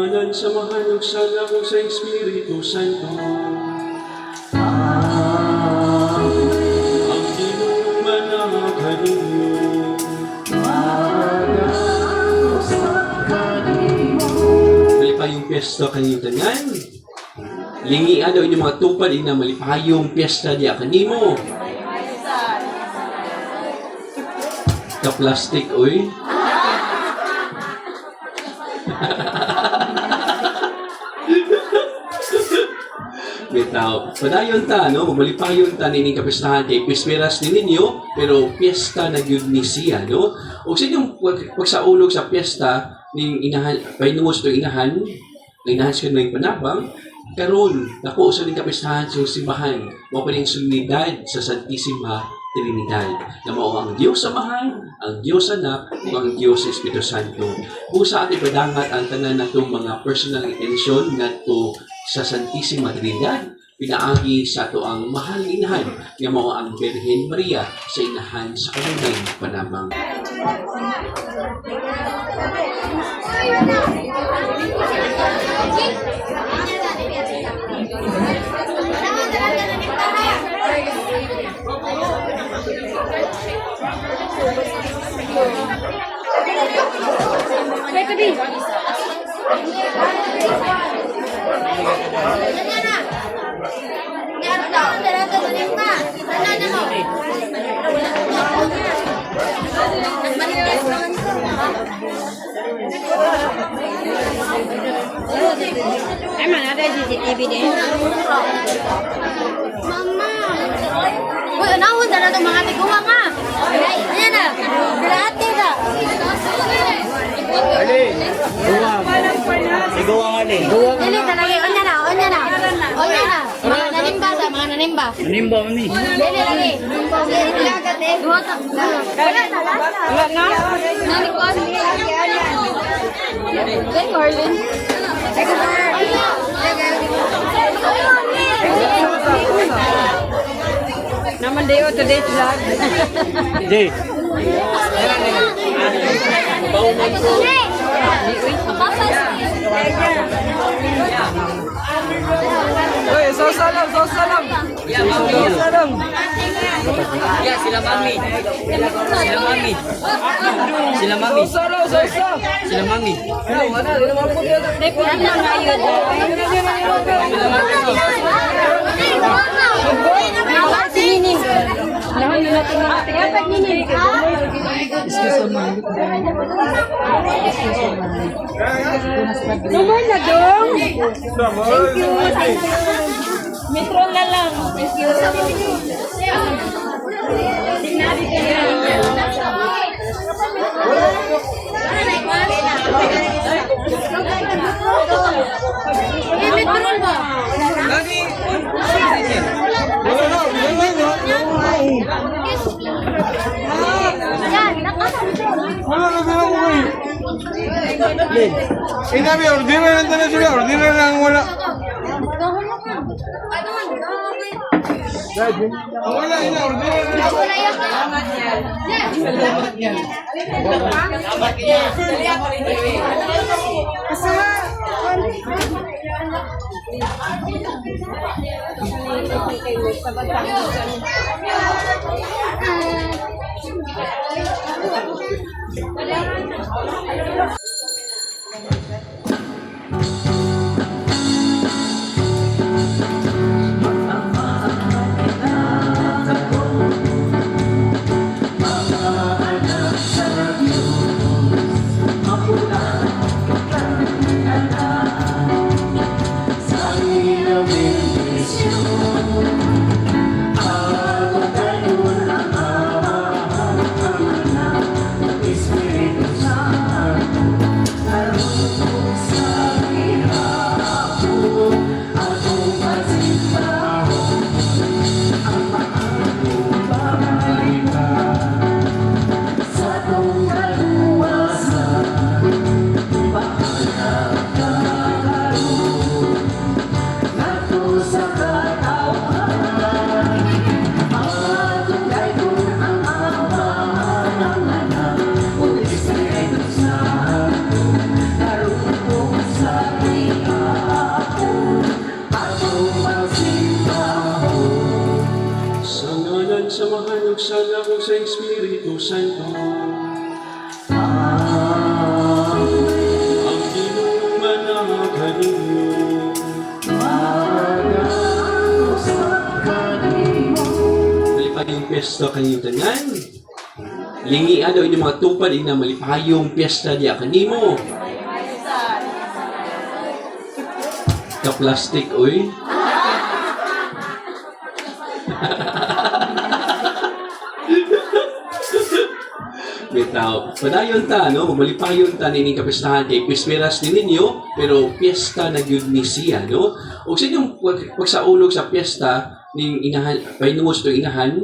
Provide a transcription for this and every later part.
Manan sa mahanog sana ko sa Espiritu Santo. Ang inuman ninyo. Malipayong piyesta kaniyong tanan. Lingian daw inyong mga tupad ina malipayong piyesta diya kanimo. Ka-plastic, oy. Bitaw. Padayon ta, no? Malipayon ta nining kapistahan kay pisperas ni ninyo, pero piyesta na gyud ni siya, no? O sa inyong pagsaulog sa piyesta ning inahan, pahinungos to inahan sa kanang panabang, karon dako sa ning kapistahan sa simbahan, mao pa ning solemnidad sa Santisima Trinidad, na mao ang Diyos Amahan, ang Diyos Anak, ug ang Diyos Espiritu Santo. Busa ating padangat ang tanan natong mga personal intention ngadto sa Santisima Trinidad, pinaagi sa ato ang mahal inahan nga mao ang Birhen Maria sa inahan sa kanunay panamang. Ay, mana ada CCTV din. Mama! Uy, anawon na na itong mga tiguwa nga! Ayan na! Grabe na! Ali, guwang. Iguwang ali. Dili talaga, onya na! Onya na! Onya na! Mga nanimba sa, mga nanimba! Nanimba mo ni. Dili lagi! Dili lagat eh! Wala na, last na! Wala na. Nanikon! Kay Marlin! Naman dayo today's vlog. Di. Oy, sasalam. Sasalam. Ya, sila mami. Sila mami. Sila mami. Ano na yun? Si Nining. Lahan na natin mga tingapag Nining. Naman na dong. Thank you. Metro na lang. Thank you. Metron ba? Yan, Inabi, ordinary lang tayo sila. Ordinary lang wala. Wala, ordinary lang. wala yan. piyesta kayo tanan. Lingi ano inyong mga tupad ina malipayong piyesta diya kanimo. Ka plastic oy. Bitaw. Padayon ta, no? Malipayon ta nining kapistahan kay Pisperas ni ninyo, pero piyesta na gyud ni siya, no? O sa inyong pagsaulog sa piyesta ning inahan, pahinungos to inahan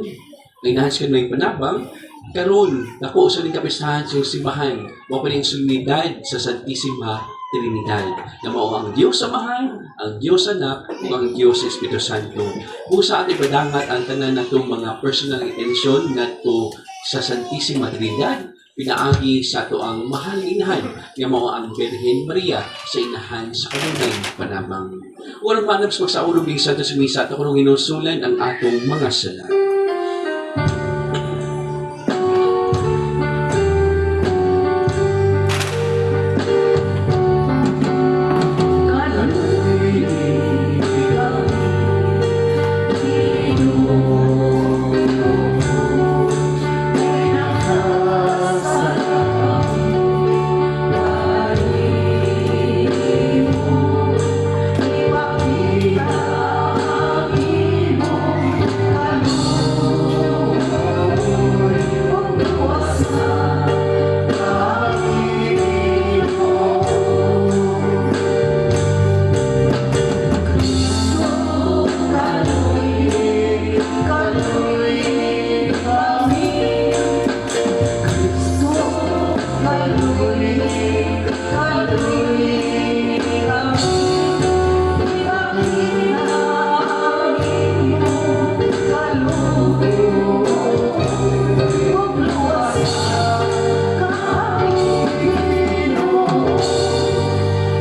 sa kanang panabang, karon dako sa ning kapistahan sa simbahan, mao pa ning sunidad sa Santisima Trinidad, na mao ang Diyos Amahan, ang Diyos Anak, ug ang Diyos Espiritu Santo. Busa at ipadangat ang tanan natong mga personal intention ngadto sa Santisima Trinidad, pinaagi sa ato ang mahal inahan nga mao ang Birhen Maria sa inahan sa kanunay panabang. Ulang manab sa pagsaulog ng Santo Misa, ato karong ginusulan ang atong mga sala.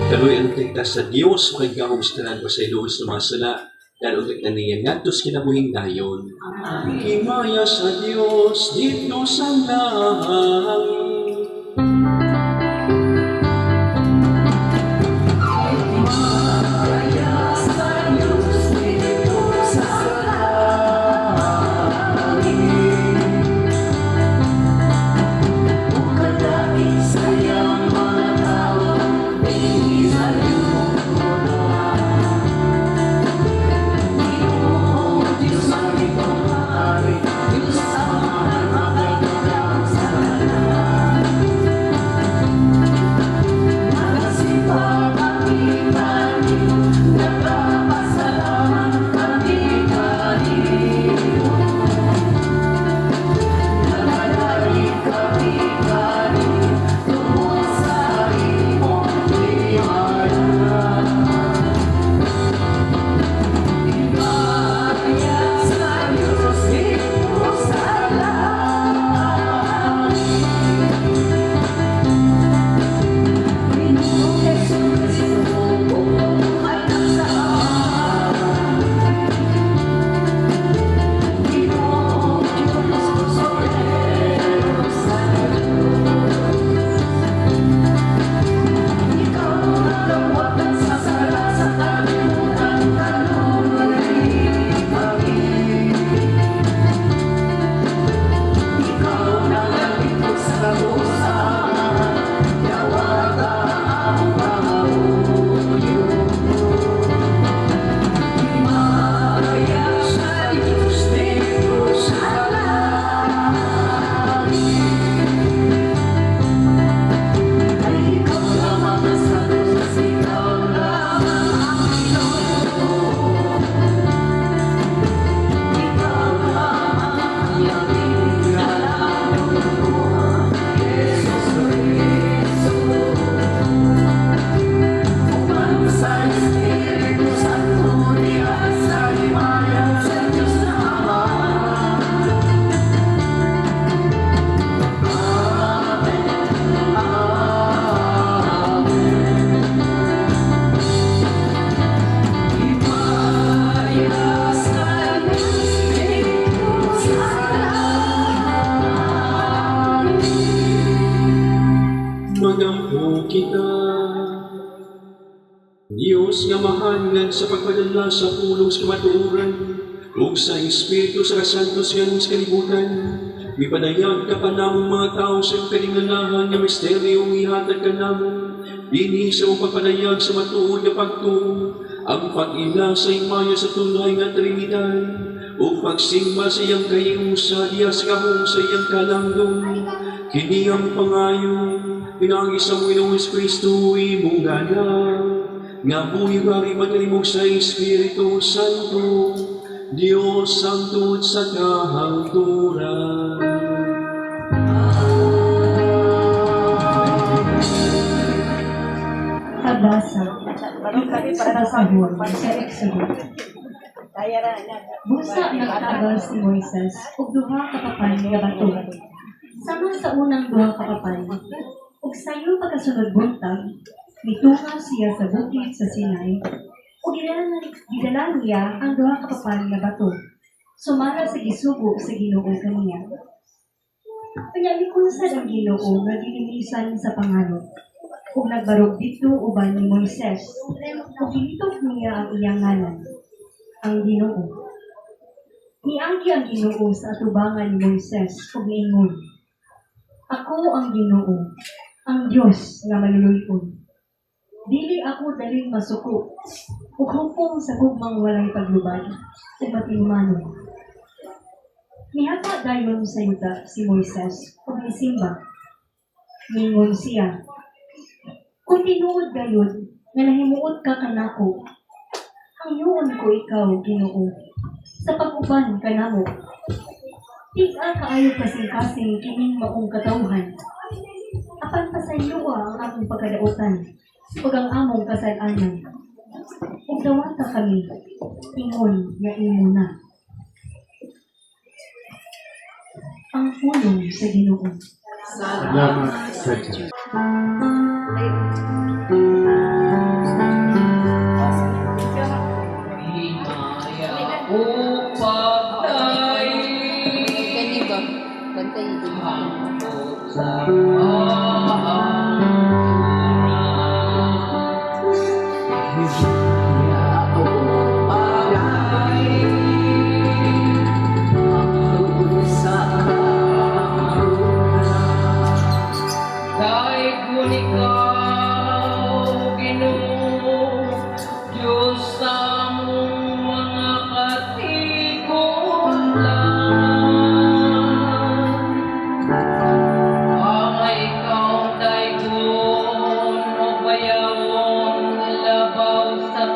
Kaluy ang tigtas sa Diyos, makigahong istanan ko sa iluwas ng mga sala, dahil ang tignan niya natos kinabuhing dayon. Himaya sa Diyos, dito sa langit. Manampo kita, Diyos nga mahangan sa pagpadala sa pulong sa kamaturan, ug sa Espiritu sa Santos yan sa kalibutan. Mipadayag ka pa namong mga tao sa iyong kalingalanghan nga misteryong ihatag ka namong. Dini sa iyong pagpadayag sa matuod na pagtuo, ang pag-ila sa imaya sa tunay nga Trinidad, o pagsimba sa iyang kahiusa diya sa kahong sa iyang kalangdong. Kini ang pangayo, pinangis ang Ginoong Kristo imong gana, nga buhay bari magalimog sa Espiritu Santo, Diyos Santo at sa kahangturan. Pagbasa, sa basahon sa Exodo. Busa nagtagal si Moises ug duha ka papan nga bato. Sama sa unang duha ka papan, ug sayo pagkasunod buntag, mitunga siya sa bukid sa Sinai, ug gidala niya ang duha ka papan nga bato. Sumara sa gisugo sa Ginoo kaniya. Panyalikon sa ang Ginoo nga dilinisan sa panganod. Kung nagbarog dito uban ni Moises, kung gilitok niya ang iyang ngalan, ang Ginoo. Nianggi ang Ginoo sa atubangan ni Moises ug niingon, ako ang Ginoo, ang Diyos nga maluluyon. Dili ako daling masuko, ug hupong sa gugmang walay paglubad, ug matinumano. Nihata dayon sa yuta si Moises ug nisimba. Ningon siya, kung tinuod gayon, nga nahimuot ka kanako, hangyoon ko ikaw, Ginoo, sa pag-uban kanamo. Tiga kaayo kasing-kasing kining maong katawhan. Apan pasayuwa ang among pagkadautan, ug ang among kasal-anan. Ug dawata kami, ingon nga imo na. Ang pulong sa Ginoo. Salamat sa Diyos. Himaya ko patay, Kaniba. Bantay din. hanggang sa Daig mo ikaw, Ginoo, Diyos sa among mga katigulan. Ang ikaw daig mo, o bayawon, labaw sa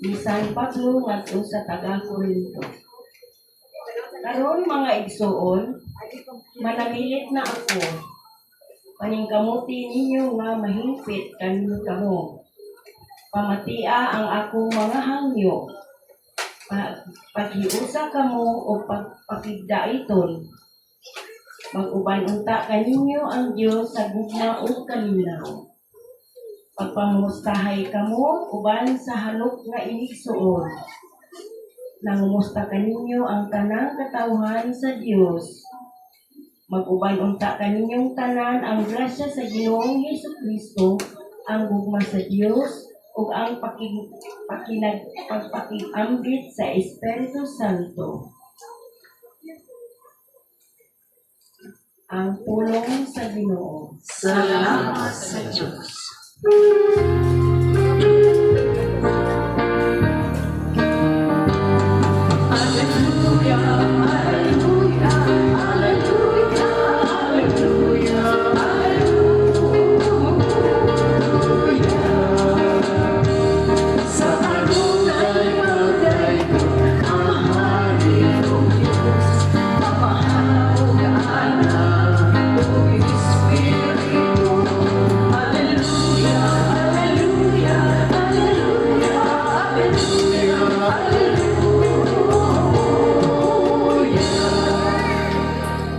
ni San Pablo ngadto sa taga-Korinto. Karon mga igsoon, manamilit na ako. Paningkamuti ninyo nga mahingpit kanino kamo. Pamatia ang akong mga hangyo. Paghiusa kamo o pagpakigdaiton. Mag-uban unta kaninyo ang Dios sa gugma o kalinaw. Pagpamustahay kamo uban sa halok nga inigsuon. Nangumusta kaninyo ang tanang katawhan sa Dios. Mag-uban unta kaninyong tanan ang grasya sa Ginoong Hesukristo, ang gugma sa Dios ug ang pagpakig-ambit sa Espiritu Santo. Ang pulong sa Ginoo. Salamat sa Diyos.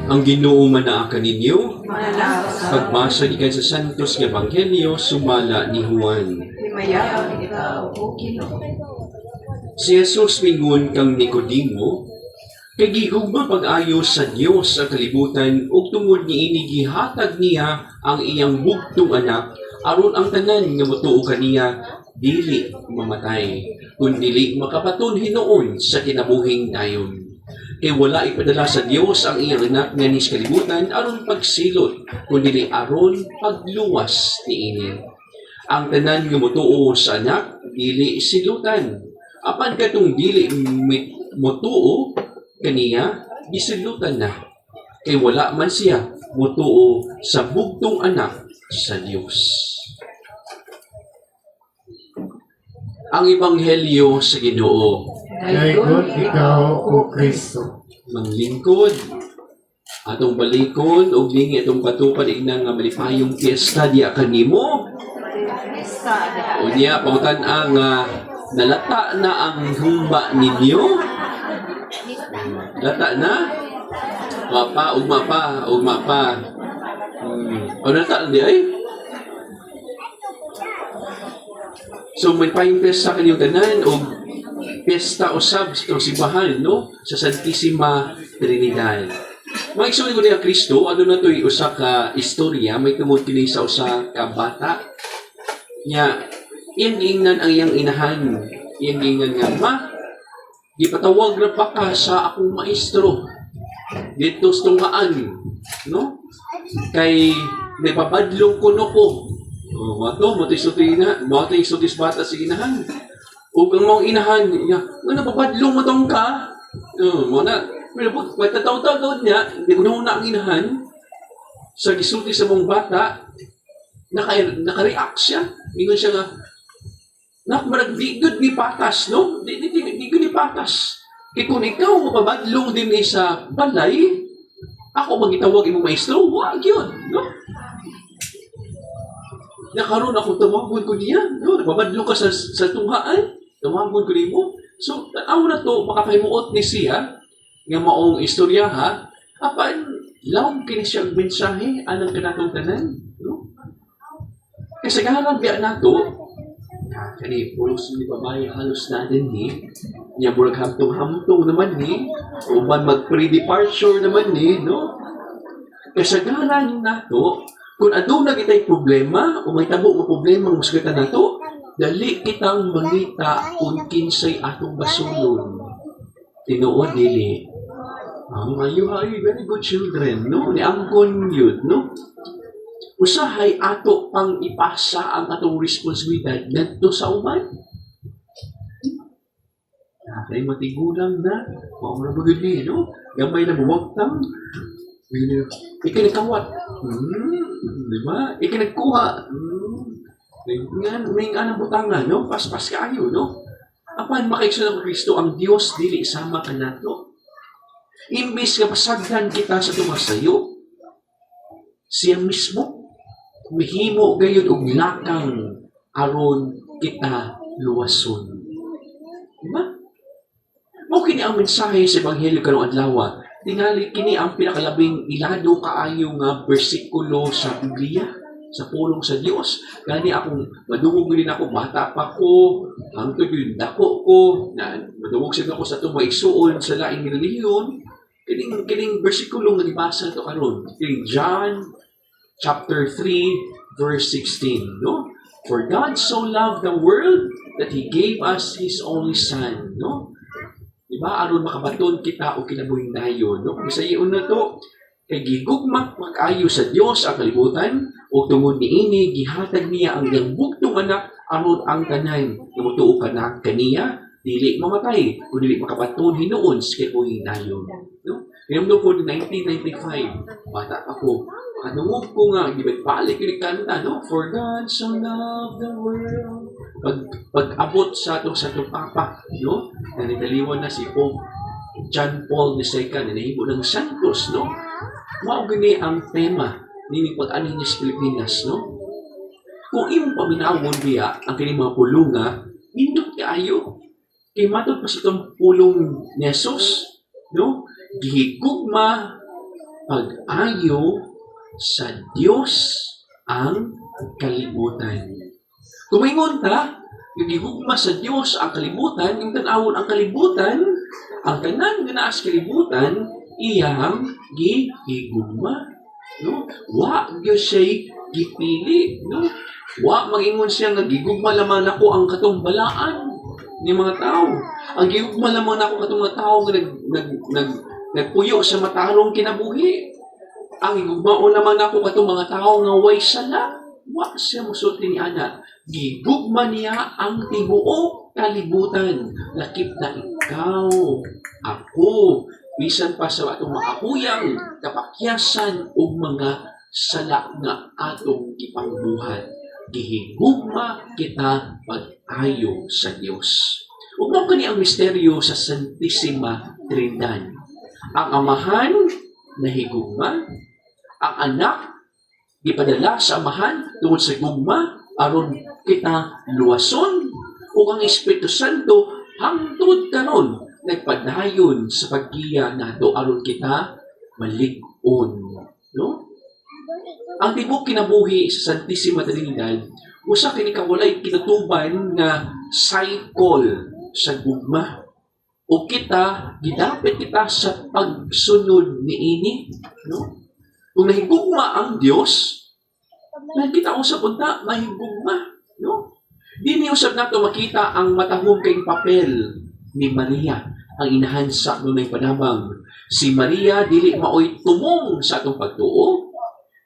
Ang Ginoo manaakan ninyo. Pagbasa gikan sa Santos nga Ebanghelyo sumala ni Juan. Si Jesus mingon kang Nicodemo, kay gihugma pag-ayo sa Dios sa kalibutan ug tungod niini gihatag niya ang iyang bugtong anak aron ang tanan nga motuo kaniya dili mamatay kundi makapaton hinuon sa kinabuhing dayon. Kay wala ipadala sa Dios ang iyang anak nga ni sa kalibutan aron pagsilot kundi aron pagluwas niini. Ang tanan nga motuo sa anak dili silutan. Apan katong dili motuo kaniya gisilutan na. Kay wala man siya motuo sa bugtong anak sa Dios. Ang Ebanghelyo sa Ginoo. Dayon ikaw, O Kristo. Manglingkod, atong balikon, o lingi atong patupad ignang nga malipayong piyesta diya kanimo. O niya, pautan ang nalata na ang humba ninyo. Lata na? Ugma pa. O nalata na di ay? So, may payong piyesta kaniyong tanan, o piyesta usab sa simbahan, no? Sa Santissima Trinidad. Mga igsoon ko niya Kristo, ano na to'y usa ka istorya, may tungod kini sa usa ka bata. Nya, iyang ingnan ang iyang inahan. Iyang ingnan nga, ma, gipatawag na pa ka sa akong maestro. Dito sa tunghaan, no? Kay, napapadlong ko no ko. Mato isultis bata sa inahan. Ug ang mong inahan niya, napapadlong mo tong ka. Mo na, may tataw-taw niya, hindi ko na ang inahan. Sa gisulti sa mong bata, naka-react siya. Ingon siya nga, marag di good ni patas, no? Di good ni patas. Kaya kung ikaw mapabadlong din sa balay, ako magitawag imong maestro, wag yun, no? Nakaroon ako, tawagon ko niya, no? Nagpabadlong ka sa tunghaan, tawagon ko niya mo. So, tanaw na to, makakahimuot ni siya, nga maong istorya ha, apan, lawang kini siya ang mensahe, anang kanatong tanan, no? Kasi kaharap biya na to, kani pulos ni babae halos na din ni, niya murag hamtong-hamtong naman ni, uban mag-pre-departure naman ni, no? Kasagaran na to, kung aduna kita'y problema, o may tabo mo problema ng musgatan na to, dali kitang mangita kung kinsay atong basulon. Tinuod dili. You are very good children, no? Niangkon yun, no? Usahay ato pang ipasa ang atong responsibilidad ngadto sa uban. Kay matigulang na, maura ba gud no? Gamay na buwagtang. Ikinagkawat. Di ba? Ikinagkuha. May anang butangan, no? Paspas kayo, no? apan makaigsoon ko Kristo ang Dios dili sama kanato. Imbis nga pasagdan kita sa tumasayo, siya mismo mihimo gayud og lakang aron kita luwason. Diba? Mao kini ang mensahe sa Ebanghelyo karong adlaw. Tingali kini ang pinakalabing ilado kaayo nga bersikulo sa Biblia, sa pulong sa Dios. Gani akong madungog din ako, bata pa ko, hangtod yun dako ko, na madungog sa ako sa itong maigsuon sa laing reliyon. Kining bersikulo nga gibasa to karon, kining John chapter 3 verse 16, no? For God so loved the world that He gave us His only Son, no? Diba? Aron makabaton kita o kinabuhing dayon, no? Kung sa iyon na to, kay gigugmak mag-ayo sa Dios ang kalibutan, o tungod niini, gihatag niya ang iyang bugtong anak aron ang tanan. Namutuo ka na kaniya, dili mamatay, kung dili makabaton hinuon sa kinabuhing dayon. No? Ngayon ko 1995, bata ako, kanungog ko nga, gibalik kanta, no? For God so loved the world. Pag-abot sa itong papa, no? Nanidaliwan na si Pope John Paul II, na nahimo ng Santos, no? Mao gani ang tema ni pag-ani sa Pilipinas, no? Kung imong paminawon biya ang kini mga pulunga, nindot kaayo. Kay matod pa sa itong pulong ni Jesus, no? Gihigugma pag-ayo sa Dios ang kalibutan. Kumingon ta, gihigugma sa Dios ang kalibutan, yung tanawon ang kalibutan, ang tanan nga naa sa kalibutan, iyang gihigugma. No? Wa gyud siya gipili, no? Wa magingon siya nga gigugma lamang nako ang katong balaan ni mga tao. Ang gigugma lamang nako katong mga tao nga nagpuyo sa matarong kinabuhi. Ang gigugmao lamang nako katong mga tao nga way sala. Wa siya musulti ni ana. Gigugma niya ang tibuok kalibutan. Lakip na ikaw, ako, bisan pa sa atong makahuyang kapakyasan o mga sala nga atong ipangbuhat. Gihigugma kita pag-ayo sa Dios. Ug mao kani ang misteryo sa Santissima Trinidad. Ang Amahan nahigugma, ang Anak gipadala sa Amahan tungod sa gugma aron kita luwason, ug ang Espiritu Santo hangtod karon nagpadayon sa paggiya nato aron kita malig-on, no? Ang tibok kinabuhi sa Santissima Trinidad usa kini kawalay kinatuban nga cycle sa gugma. O kita gidapit kita sa pagsunod niini, no? Kung nahigugma ang Dios, nakita usab unta mahigugma, no? Dini usab nato makita ang matahong kay papel ni Maria, ang inahan sa nunay panabang. Si Maria dili maoy tumong sa atong pagtuo.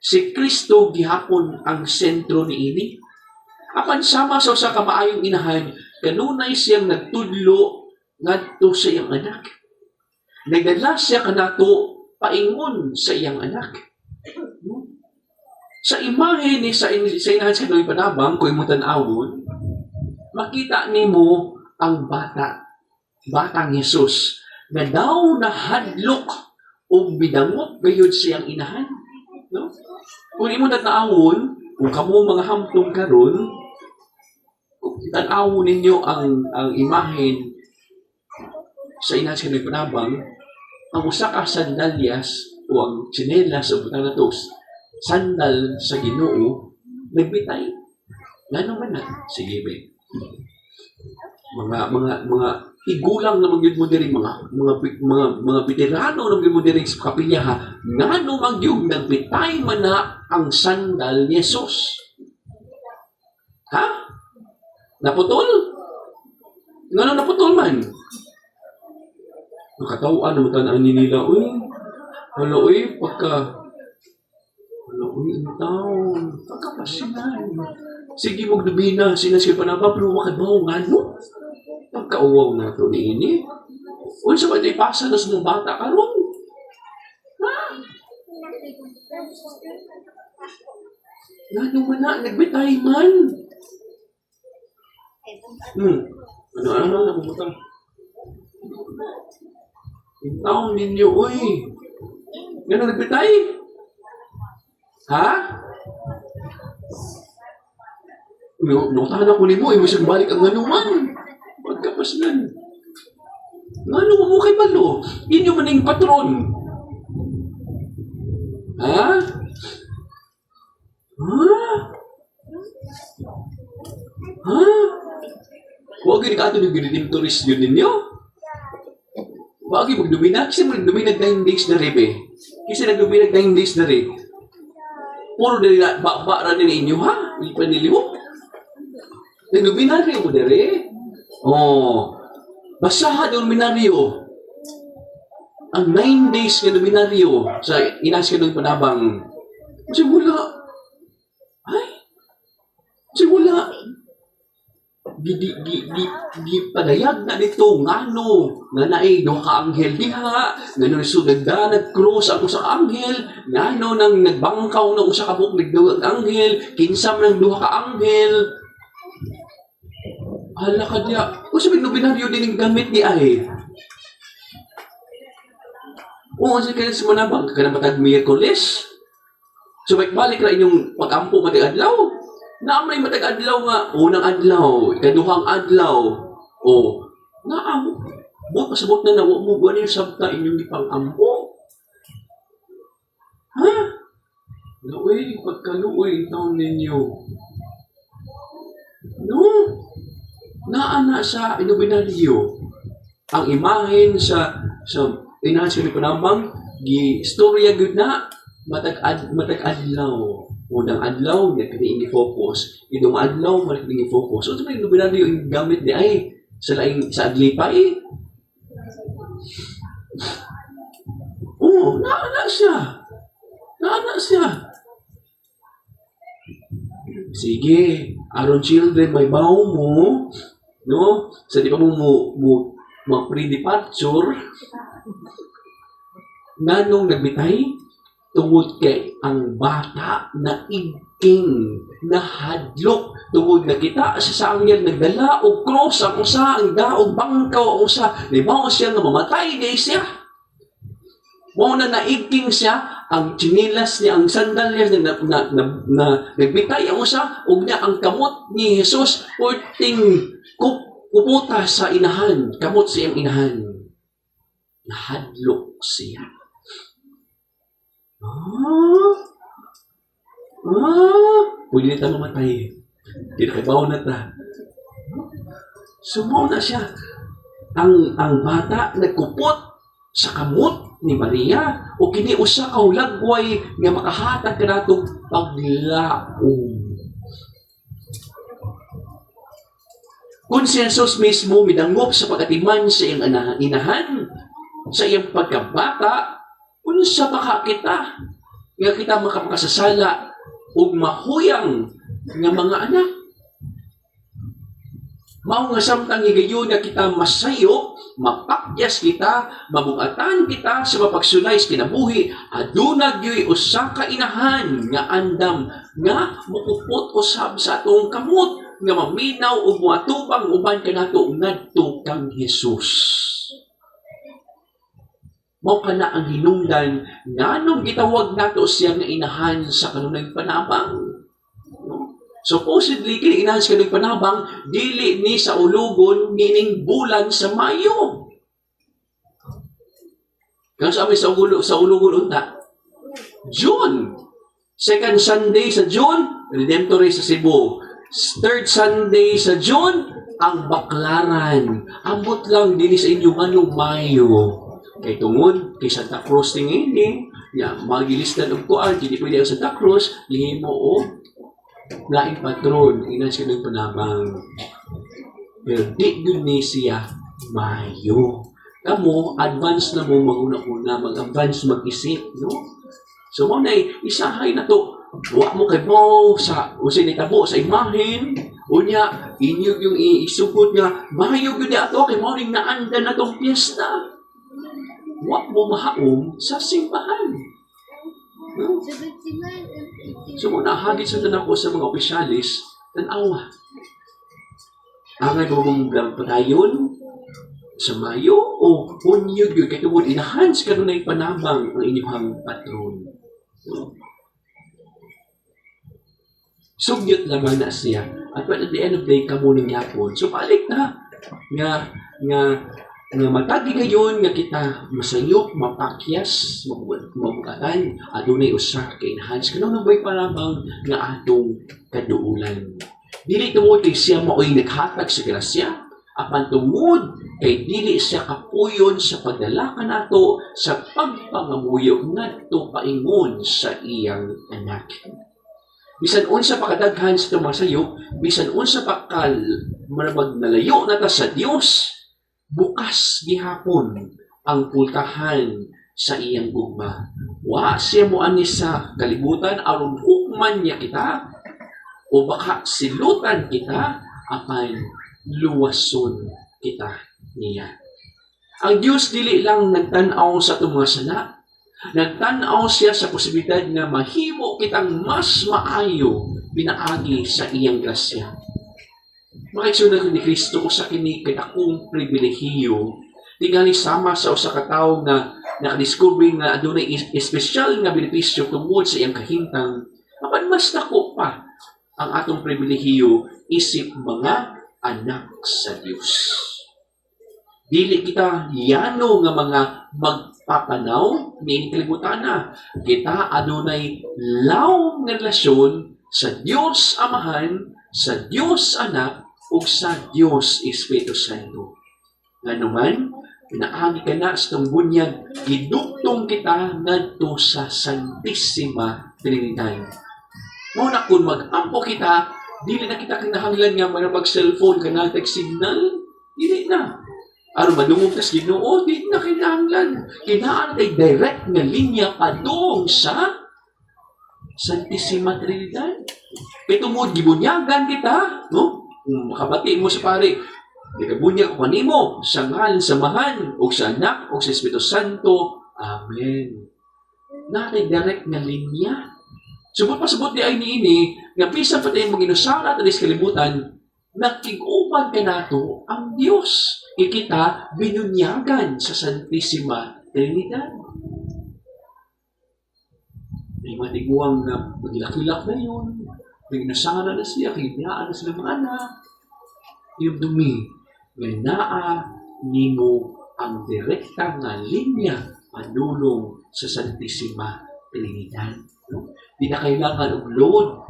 Si Kristo gihapon ang sentro niini. Apan sama sa usa ka maayong inahan, kanunay siyang nagtudlo ngadto sa iyang anak. Nagdala siya kanato paingon sa iyang anak. Sa imahe ni sa inahan sa nunay panabang, kung imo tan-awon, makita nimo ang batang Jesus na daw nahadlok o bidangok gayud siyang inahan. No? Kung imo natanaawon, kung kamo mga hamtong karon, kung tanawon ninyo ang imahen sa inahan sa panabang, ang usa ka sandalyas o ang tsinelas o butang natos, sandal sa Ginoo, nagbitay. Ngano man na? Sige, be. Mga igulang na magyud mo diri mga veterano na magyud mo diri sa kapilya ha. Ngano magyud nagbitay man na ang sandal ni Jesus? Ha? Naputol? Ngano naputol man? Nakatawaan naman tanan nila, uy. Wala, uy, ang taon. Pagkapasinan. Sige, magdabi na. Sinasabi pa na ba, pero wakadbaw nga, no? Pagkauwaw na ito ni ini. Kung sa ba't ipasa na sa mga bata karon? Ha? Ngano man na, nagbitay man. Ano, namumutang. Yung taong ninyo, uy. Gano'n nagbitay? Ha? Nutahan ako ni mo, imusang balik ang anuman. Pagkapaslan. Ano mo kay Palo? Inyo maning patron. Ha? Ha? Ha? Huwag yun ka ito yung ginidintoris yun ninyo? Huwag yung magduminag. Kasi magduminag 9 days na rin eh. Kasi nagduminag 9 days na rin. Puro na bakbara din inyo ha? Hindi pa niliho. Nagduminag rin mo na rin. Oh. Basahan yung minaryo. Ang 9 days ka minaryo sa inas ka ng panabang. Kasi wala. Ay? Kasi wala. Padayag na dito ngano nga naay duha ka anghel diha ngano sugda nag-cross ang usa ka anghel ngano nang nagbangkaw ng usa ka buklig duha ka anghel kinsam ng duha ka anghel. Hala ka diya. O sabi no binaryo din ang gamit ni ay. O sa kanya sa manabang ka na matag Miyerkules. So balik ra inyong pag-ampo matag adlaw. Naamay matag adlaw nga unang adlaw, ikaduhang adlaw. O naam. Pasabot na nawa mo ba niyo sabta inyong ipang-ampo? Ha? Luoy, pagkaluoy taon ninyo. No? Naana sa inubinaryo ang imahen sa inahan sa panambang gi-istorya gud na matag adlaw. Unang adlaw na kini focus, idong adlaw malik ni focus. So may inubinaryo yung gamit ni ay sa laing sa aglipay. Oh, naana siya. Sige, aron children may baw mo, no? Sa di pa mo pre-departure, nanong nagbitay, tungod kay ang bata na igking nahadlok tungod na kita sa anghel nagdala og cross ang usa ang daog bangkaw ang usa ni mao siya nga mamatay di siya. Mao na naigking siya ang chinilas niya ang sandalya na nagbitay ang usa ug niya ang kamot ni Jesus porting kuputa sa inahan, kamot siyang inahan. Nahadlok siya. Pwede na tayo mamatay. Kinakabaw na ta. Sumaw na siya. Ang bata nagkupot sa kamot ni Maria o kini usa ka hulagway nga makahatag kanatong paglaom. Kung si Jesus mismo midangop sa pagkatiman sa iyang inahan, sa iyang pagkabata, unsa baka kita nga kita makapakasasala ug mahuyang nga mga anak. Mao nga samtang higayon nga kita masayo, mapakyas kita, mabugatan kita sa mapagsulay sa kinabuhi, aduna gyoy usa ka inahan nga andam nga mukupot usab sa atong kamot nga maminaw ug matubang uban kanato ngadto kang Hesus. Mao kana ang hinungdan nganong gitawag nato siya nga inahan sa kanunay panabang. No? Supposedly kini inahan sa kanunay panabang dili ni sa ulugon nining bulan sa Mayo. Kung sa amin sa ulugon unta, June. Second Sunday sa June, Redemptory sa Cebu. Third Sunday sa June, ang Baklaran. Ambot lang din sa inyo anong Mayo. Kay tungod, kay Santa Cruz tingin ya, magilistan og kuan, hindi pwede ang Santa Cruz, lihimo o laing patron, inas ka ng panabang. Pero di gud ni siya Mayo. Kamo, advance na mo mag-una-una, mag-advance mag-isip, no? So, mo na isahay na to. Wa mo kay mo sa usay ni tabo sa imahen. Unya, inyo yung isugod nga, Mayo gud ato kay mo ning naanda na tong piyesta. Wa mo mahaom sa simbahan. No? So, muna hagit sa tanako sa mga opisyalis, tanawa. Angay ko mong patayon sa Mayo o Hunyo yun. Kaya tungkol inahans ka nun ay panabang ang inyong patron. No? Sugyot lamang na siya. At at the end of the day, kamuning yapon. So, balik na. Nga matagi ngayon nga kita masayop, mapakyas, mabukatan, adunay usa kay enhance kano nabay parabang nga atong kaduulan. Dili tungod kay siya maoy naghatag sa grasya, apan tungod kay dili siya kapuyon sa pagdala kanato sa pagpangamuyo ngadto paingon sa iyang anak. Bisan unsa pakadaghan sa tumasayo, bisan unsa pakal marabag nalayo na ta sa Dios, bukas gihapon ang pultahan sa iyang gugma. Wa siya mo ani sa kalibutan aron hukman niya kita o baka silutan kita apan luwason kita niya. Ang Dios dili lang nagtan-aw sa itong mga sana, nagtan-aw siya sa posibilidad nga mahimo kitang mas maayo pinaagi sa iyang grasya. Makiksunod ni Kristo usa kini kay akong pribilehiyo tingali sama sa usa ka tawo nga nakadiscover nga adunay espesyal nga benepisyo tungod sa iyang kahimtang apan mas dako pa ang atong pribilehiyo isip mga anak sa Dios. Dili kita yano nga mga magpapanaw ni kalibutan na. Kita adunay laom nga relasyon sa Dios Amahan, sa Dios Anak, ug sa Dios Espiritu Santo. Nganuman, pinaagi ka na sa itong bunyag, gidugtong kita ngadto sa Santissima Trinidad. Muna kung mag-ampo kita, dili na kita kinahanglan nga mag-cellphone ka na signal, dili na. Aron madungog tas Ginoo, dili na kinahanglan. Kinahanglan kay direct nga linya padung sa Santissima Trinidad. Kaya tungod, gibunyagan kita, no? Kung makabati mo sa pare, ikabunyag ko kanimo sa ngalan sa Amahan o sa Anak o sa Espiritu Santo. Amen. Natin direct na linya. Subot pasabot di ay niini, nga pisa pa tayo mag-inusara at alis kalibutan, nakig-upan ka nato ang Diyos. Ikita binunyagan sa Santissima Trinidad. May matiguang na maglakilak na yun. May inusara na siya, kinayaan na sila mga anak. Yung dumi, may naa nimo ang direkta nga linya panulong sa Santissima Trinidad. No? Di na kailangan og load.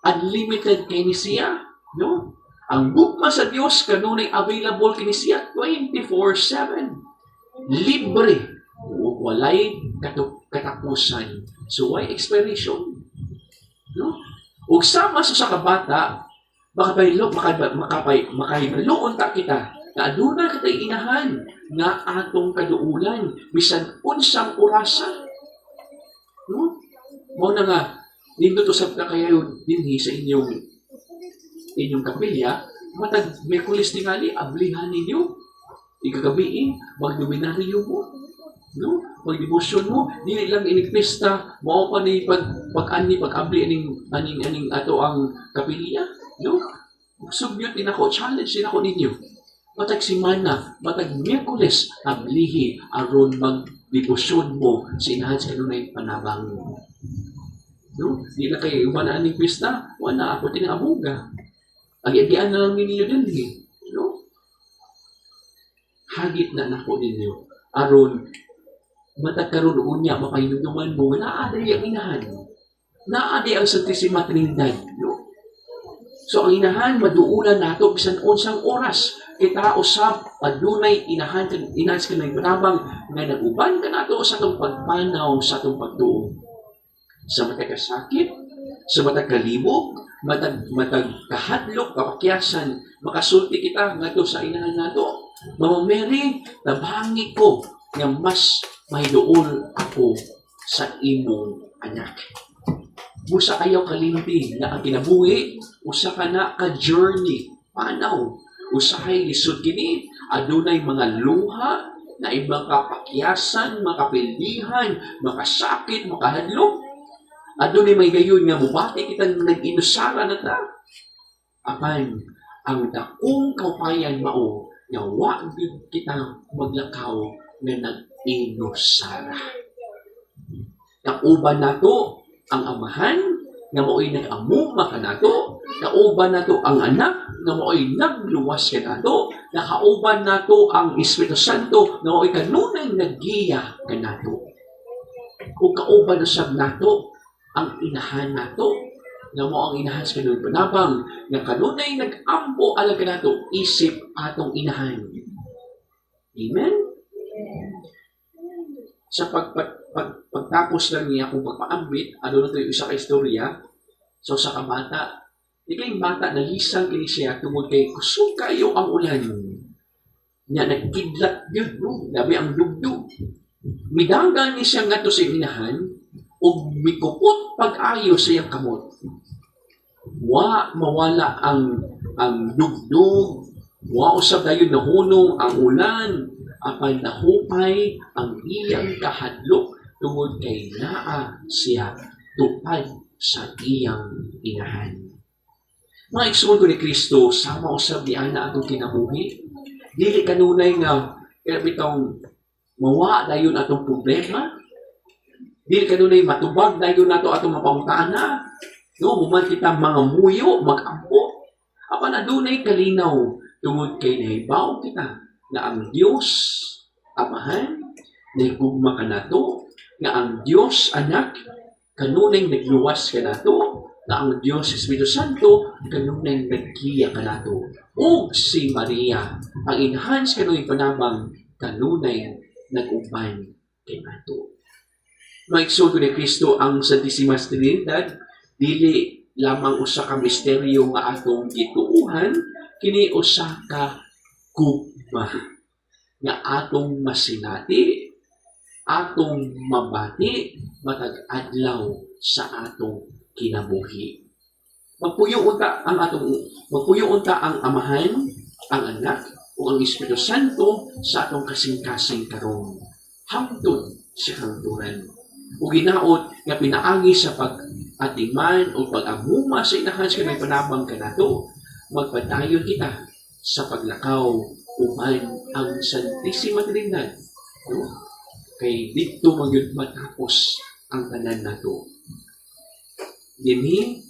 Unlimited kay ni siya. No? Ang gugma sa Dios kanunay available kini siya 24/7. Libre. Walay katapusan. So why expiration? No? Ug sama sa kabata, makahibaloon ta kita na aduna kitay inahan nga atong kaduulan bisan unsang orasa. No? Mao na nga nindot usab na kayo dinhi sa inyong kapilya, matag Miyerkules tingali ablihan ninyo. Ikagabi magdominaryo mo. No? Pag-devotion mo, dili lang inigpista, mao pa ni pag-abli aning ato ang kapilya. No? Sugyot din ako, challenge din ako ninyo. Matag simana, matag Miyerkules, ablihi aron mag-devotion mo sa inahan sa kanunay panabang mo. No? Di na kayo umanaan ng pista, wala ako tinabuga. Agi-agian na lang ninyo din. No? Hagit na nako ninyo. Aron matagkaroon unya, mapahinuduman mo, naaday ang inahan. Naaday ang Santissima Trinidad. No? So, ang inahan, maduulan nato bisan unsang oras. Kita usab, adunay inahan sa kanang panabang nga nag-uban ka nato sa itong pagpanaw, sa itong pagtuon. Sa matag kasakit, sa matag kalibog, matag kahadlok, kapakyasan, makasulti kita nga sa inahan nato. Mama Mary, tabangi ko nga mas mahidool ako sa imong anak. Busa kayaw kalimpi na ang kinabuhi, usa ka na ka-journey, panaw, usahay lisod kini, adunay mga luha, na ibang kapakyasan, makapildihan, makasakit, makahadlok. Adunay may gayon nga mubati kitang nag-inusara na ta. Apan, ang dakong kaupayan mao nga wa gyud kita maglakaw nga nag-inusara. Kauban nato ang amahan nga mao'y nag-amuma kanato, kauban nato ang anak nga mao'y nagluwas kanato, nakauban nato ang Espiritu Santo nga mao'y kanunay naggiya kanato. O kauban na sab nato ang inahan nato nga mao ang inahan sa kanunay panabang nga kanunay nag-ampo alang kanato isip atong inahan. Amen? Sa pagtapos lang niya kung pagpaambit, ano na ito yung isa ka istorya, so sa kabata, di kayong bata, nalisang kini siya tungod kay kusog kayo ang ulan. Nga nagkidlat yun, no? Labi ang dugdug. Midanggan ni siya nga to sa inahan, o mikupot pag-ayo sa iyang kamot. Wa mawala ang dugdug, wa usab dayon nahunong ang ulan, apan nahupay ang iyang kahadlok tungod kay naa siya tupad sa iyang inahan. Mga igsoon ko ni Kristo, sama usab di ana atong kinabuhi. Dili kanunay nga bitong mawa dayon atong problema. Dili kanunay matubag dayon nato atong mapangutana. No, buman kita mga muyo, mag-ampo. Apan adunay kalinaw tungod kay nahibaw kita na ang Diyos, Amahan, nahigugma ka nato, nga ang Diyos, Anak, kanunay nagluwas ka nato, na ang Diyos, Espiritu Santo, kanunay nagkiya ka nato. O si Maria, ang enhance kanunay panabang, kanunay nag-uban kay nato. Maigsoon ko ni Kristo ang Santissima Trinidad, dili lamang usa ka misteryo nga atong gituuhan, kini usa ka gugma nga atong masinati, atong mabati, matag adlaw sa atong kinabuhi. Magpuyo unta ang Amahan, ang Anak, o ang Espiritu Santo sa atong kasing-kasing karon. Hangtod sa kanturan. O ginaot nga pinaagi sa pag-atiman o pag-amuma sa inahan sa may panabang kanato, magpadayon kita sa paglakaw uban ang Santissima Trinidad. No? Kay dito magyud matapos ang tanan nato. Dinhi,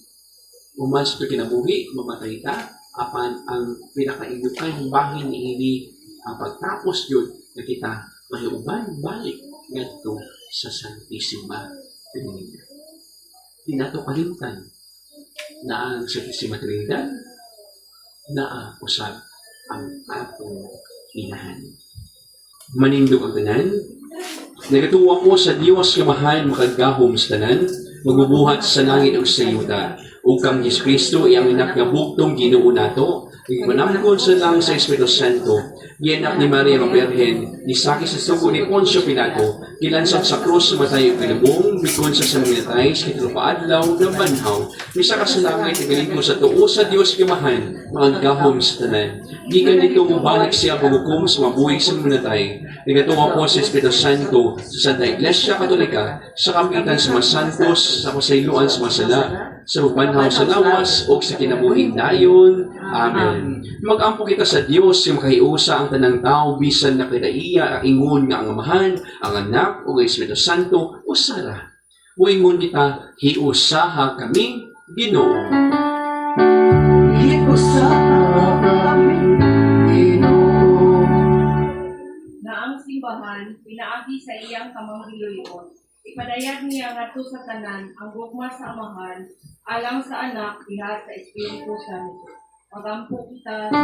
uman sa kinabuhi, mamatay ta, apan ang pinakainukan bahin ini ang pagtapos yun na kita mahiuban balik ngadto sa Santissima Trinidad. Di nato kalimutan na ang Santissima Trinidad na usab ang atong inahan. Manindog ang tanan. Nagatuwa ko sa Dios nga mahal makagahom sa tanan, magbubuhat sa langit ug sa yuta. Ug kang Hesus Kristo iyang anak nga bugtong Ginoo nato, imanamkon sa lang sa Espiritu Santo, gianak ni Maria nga Birhen, nisaki sa sugo ni Poncio Pilato, gilansad sa krus sa matay ug pinabong, bikon sa saminatay, sa kitulupaadlaw nga banhaw, misa ka sa langit igalingko sa tuo sa Dios nga mahal, magagahom sa tanan. Gikan dito mubalik siya maghukom sa mabuhay sa minatay. Nagatuwa po sa Espiritu Santo sa Santa Iglesia Katolika sa kampitan sa mga santos, sa pasayloan sa masala, sa pagbanhaw sa lawas, o sa kinabuhing dayon. Amen. Mag-ampo kita sa Diyos yung makahiusa ang tanang tao bisan na kinaiya ang ingon nga ang Amahan, ang Anak, o Espiritu Santo, o Sara. O ingon kita, hiusaha kami, Ginoo. Na ang simbahan, pinaagi sa iyang kamanggiloyon. Ipadayag niya ngadto sa tanan ang gugma sa Amahan, alang sa Anak, diha sa Espiritu Santo. Magampo kita sa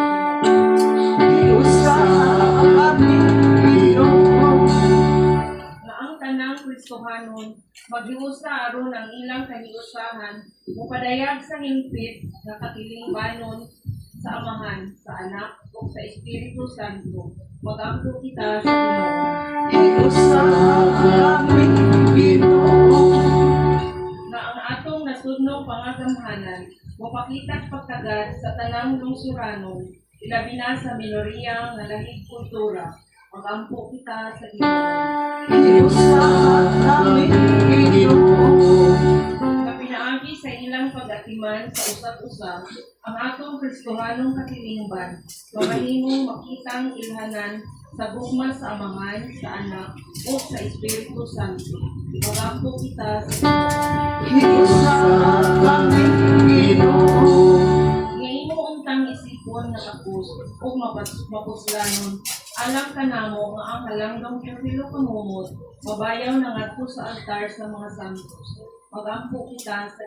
na ang tanang Kristohanon, maghiusa aron ang ilang kaniusahan, mupadayag sa hingpit na katilingbanon sa Amahan, sa Anak, o sa Espiritu Santo. Magampo kita sa Ginoo. Na ang atong nasudnong pangagamhanan, mapakita pagkagad sa tanang lungsuranon, ilabi na sa minoriyang nga lahing kultura. Magampo kita sa Ginoo. Na pinaagi sa ilang ilang pag-atiman sa usa't usa ang atong Kristohanong katilingban, mahimong makitang ilhanan sa gugma sa Amahan, sa Anak, o sa Espiritu Santo. Magampo kita sa ngayon mo untang isipon na tapos o mapuslanon. Alam ka namo nga ang halangdong kirpilo kamumot, mabayaw na ngadto sa altar sa mga santos. Magampo kita sa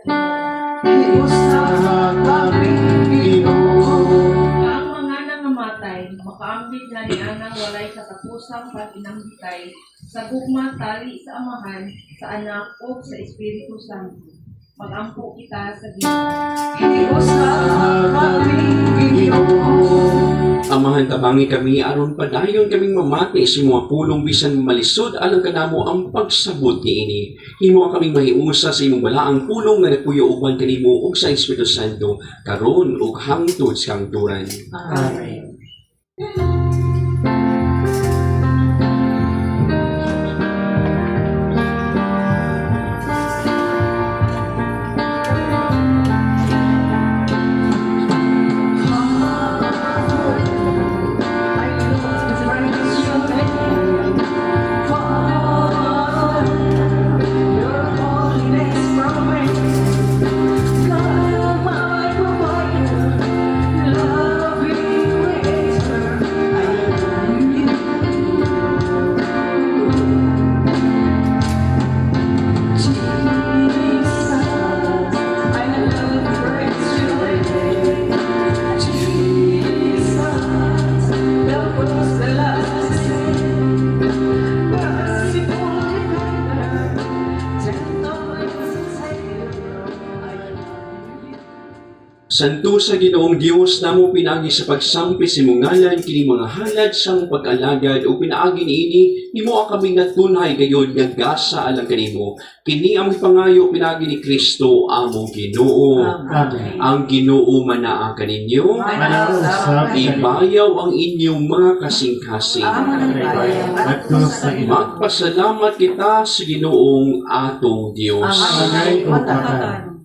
ang mga nangamatay, makaambit na ni Anang walay katapusang pag-inambitay, sa gugma tali sa Amahan, sa Anak, o sa Espiritu Santo. Magampo kita sa Amahan tabangi kami aron padayon kaming mamati sa mga pulong bisan malisod alang kanamo ang pagsabot niini. Himo kaming mahiusa sa imong balaang pulong nga nagpuyo uban kanimo ug sa Espiritu Santo karon ug hangtod sa hangturan. Amen. Santo sa Ginoong Dios namo pinagi sa pagsampi sa imong ngalan kini mga halad sang pag-alagad o pinaagi niini nimo ang kami natunhay gayud nga gasa alang kanimo. Kini ang pangayo pinagi ni Kristo among Ginoo. Amen. Ang Ginoo manaa kaninyo. Manausap Ibayaw ang inyong mga kasing-kasing. Adto sa imo. Magpasalamat kita sa Ginoong atong Dios. Angay o pakan.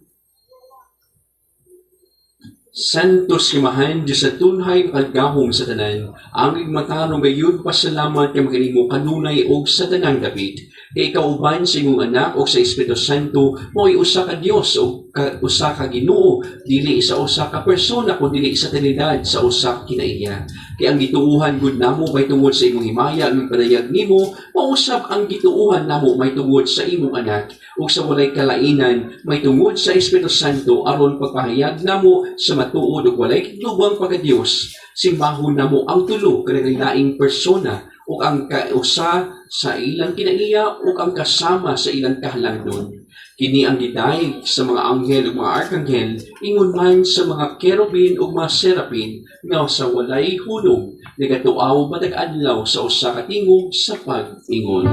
Santos kimahan Diyos sa tunhay paggahom sa tanan, ang igmatarong gayud pasalamat kay makanimo kanunay og sa tanang dapit. Kay kauban sa imong anak o sa Espiritu Santo, mo'y usa ka Dios o usa ka Ginoo, dili sa usa ka persona kundi dili sa Trinidad sa usa kinaiya. Kay ang gituuhan gud namo may tungod sa imong himaya ug padayag nimo, mausab ang gituuhan namo may tungod sa imong anak ug sa walay kalainan may tungod sa Espiritu Santo aron pagpahayag namo sa matuod ug walay lubang pagka-Dios. Simbahon namo ang tulo ka laing persona ug ang kausa sa ilang kinaiya ug ang kasama sa ilang kahalangdon. Kini ang gidayeg sa mga anghel ug mga arkanghel, ingon man sa mga kerubin ug mga serapin nga sa walay hulog, nagatuaw matag adlaw sa usa ka tingog sa pag-ingon.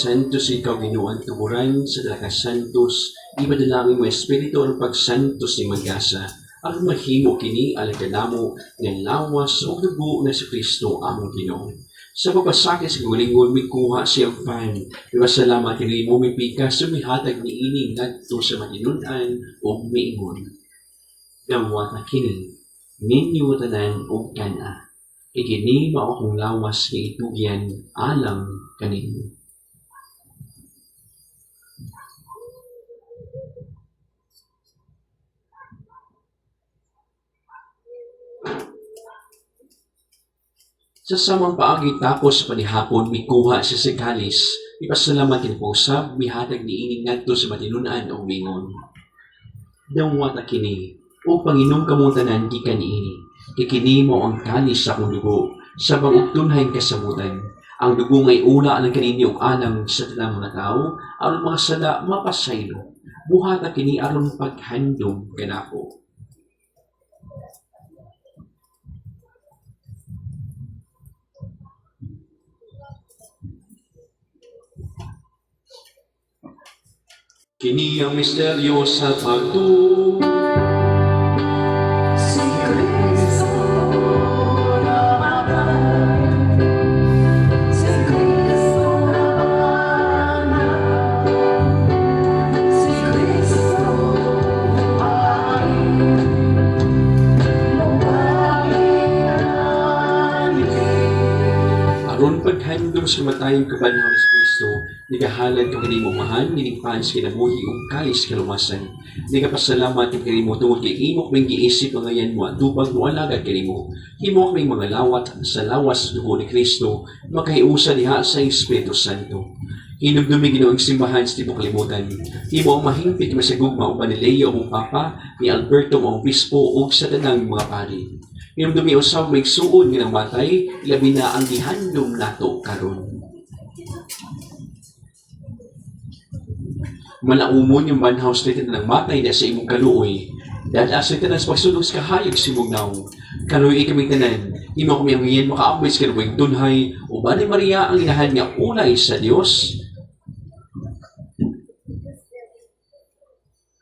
Santos ikaw ginuan tuburan sa dalaga santos, ipadalangin mo espiritu ang pagsantos ni magasa, aron mahimo kini alang kanamo nga lawas o dugo na si Kristo among Ginoo. Sa pagpasakit sa gulingon mikuha siyang pan, salamat kini mo mipikas sumihatag ni ini ngadto sa matinun-an o miingon. Gamwat na kini, ninyo tanan o kana, ikini mao akong lawas nga itugyan alang kanino. Sa samang paagi tapos panihapon mikuha siya sa kalis, ipasalamat kini po usab mihatag ni ining ngadto sa matinunan o mingon. Dawata kini, o Panginoong kamutanan gikan niini, kikini mo ang kalis sa akong dugo, sa bagugtunhay kasamutan. Ang dugo ngay ula ang kanini og anam sa tanang mga tao, aron mga sala mapasaylo. Buhata kini aron paghandom kanako. Kini ang misteryo sa pagtuo. Si Cristo namatay, si Cristo nabanat, si Cristo ay Aron paghandom sa matayong kabanhaw ni Kristo, nagahalad ka kanimo mahan, nilingpan sa kinabuhi ug kalis kalumasan. Nagapasalamat ka kanimo tungod kay imo kaming giisip pangayan mo at tupag mo alagad kanimo. Himo kaming mga lawat sa lawas dugo ni Kristo, makahiusa diha sa Espiritu Santo. Hinugdumi Ginoo ang simbahan sa tibok kalibutan. Himo ang mahimpit masagugma o Panileo o Papa, ni Alberto o Bispo o sa tanang mga pari. Hinugdumi usab may suod nga namatay, labi na ang gihandom nato karon. Malaumon yung banhaw sa ng matay na sa imong kaluoy. Dahil asa tanan sa pagsulong sa kahayag sa imong naong. Kaluoy kami tanan, imo kami ang iyan makaambay sa kaluoyng tunhay, o ba ni Maria ang inahan nga ulay sa Dios?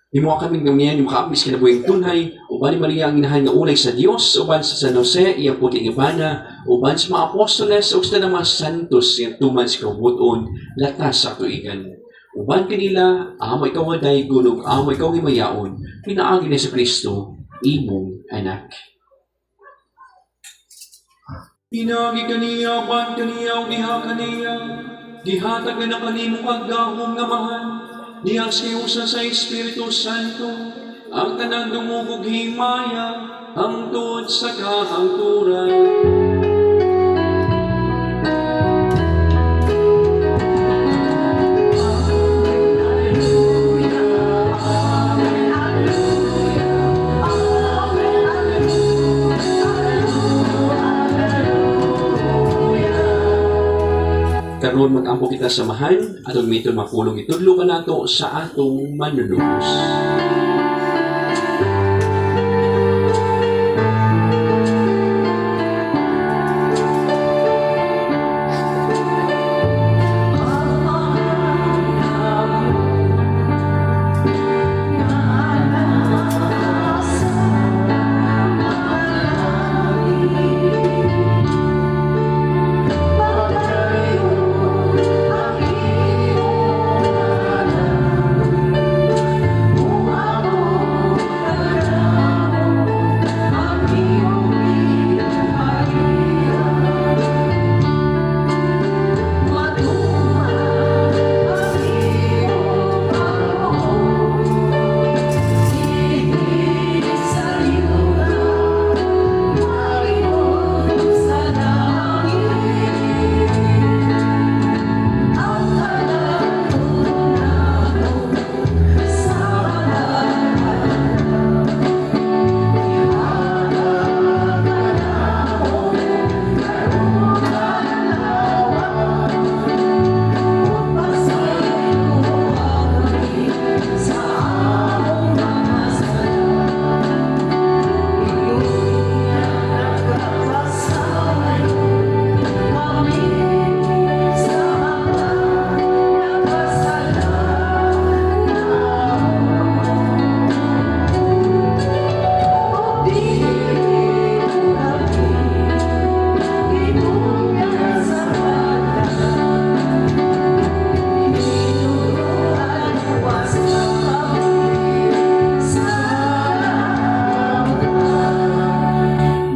Imo kami gamiyan yung makaambay sa kaluoyng tunhay, o ba ni Maria ang inahan nga ulay sa Dios, o ban sa San Jose, iyang puting ibana, o ban sa mga apostoles, o sa mga santos, yung tuman sa kabuton, latas sa tuigan. Uban kanila, amo ikaw nga daygon, amo ikaw nga mayaon, pinaagi na sa Kristo, imong anak. Pinagi kaniya, ban kaniya, o diha kaniya, dihatag na kanimong pagdahom nga mahal, diha sa sa Espiritu Santo, ang tanang dumugog himaya, hangtod sa kahangturan. Karon mag-ampo kita samahan at mito makulong itudlo ka nato sa atong manunubos.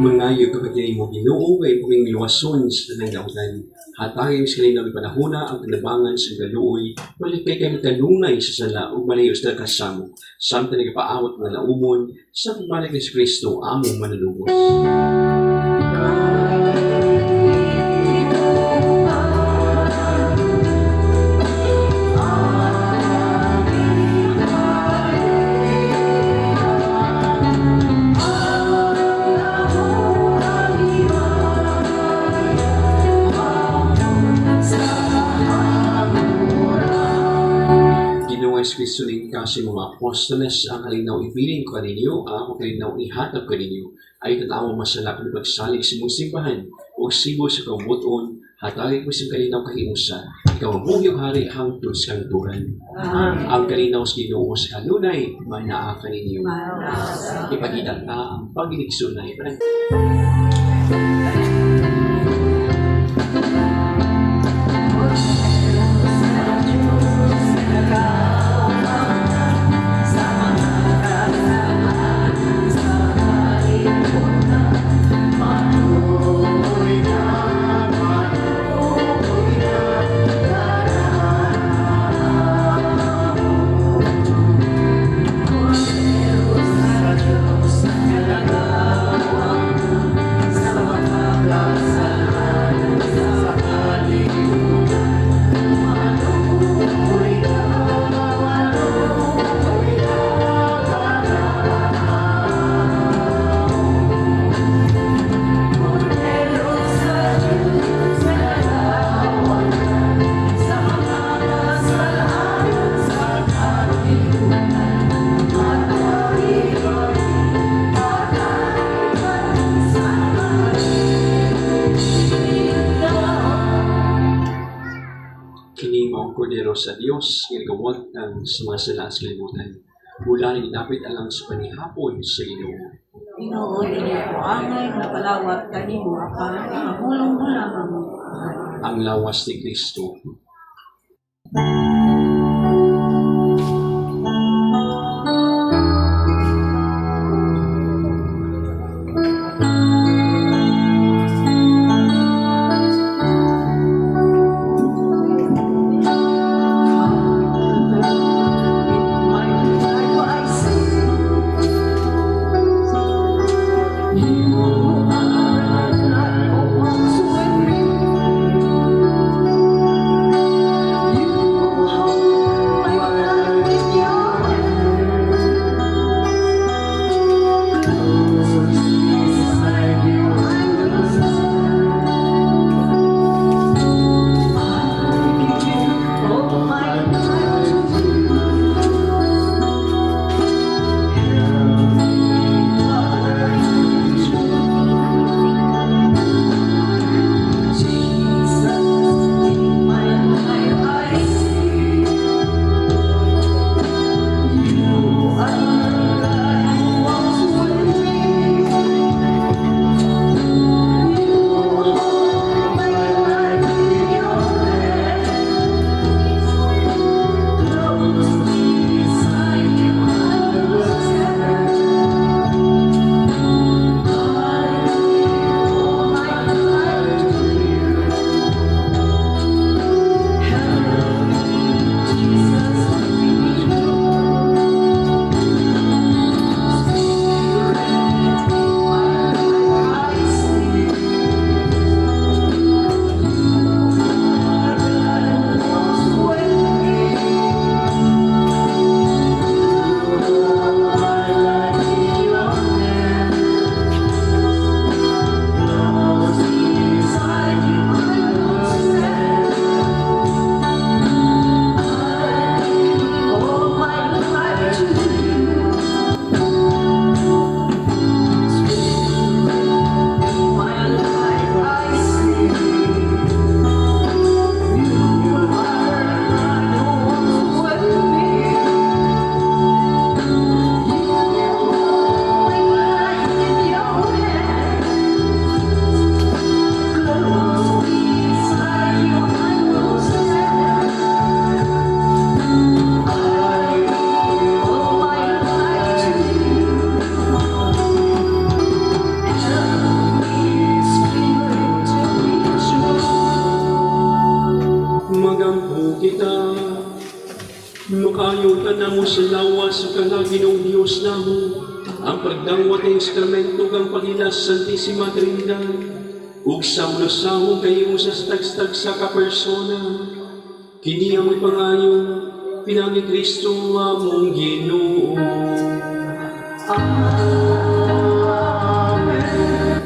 Mangayo kapag mo Ginoo kay kuming miluwason sa tanang dautan. Hatagin sa kanila panahuna ang kinabangan sa galuoy, balik kay kami kanunay sa sala ug malayos na kasamo. Samtang nagapaawat mga laumon sa pagbalik ni Kristo among manunubos. kasi mga apostoles ang kalinaw ipiling ko kaninyo, ako kalinaw ihatag kaninyo, ay tanaw masala kung pagsalig sa mong simbahan, o sibo sa kabuton, hatagin ko sa kalinaw kahiusa, ikaw ang buhyong hari hangtod sa kanturan. Ang kalinaw sa Ginoo sa kanunay, manaa kaninyo. Ipagidang ta ang pagiligsunay. Kini maong kordero sa Diyos, ginagawad ng sumasala sa kalimutan. Mula ni dapat alang sa panihapon sa Ginoo. Ginoo, dili ko angay nga palawat kanimo apan mahulong mo lamang mo. Ang lawas ni Kristo. Magampo kita, makayo ka na mo sa lawas sa kalagi ng Diyos namo, ang pagdangwat ng instrumento kang pagilas Santissima Trinidad, ug sa ulasahong kayo sa stag-stag sa kapersona, kini ang pangayo, pinangi Kristo among Ginoo.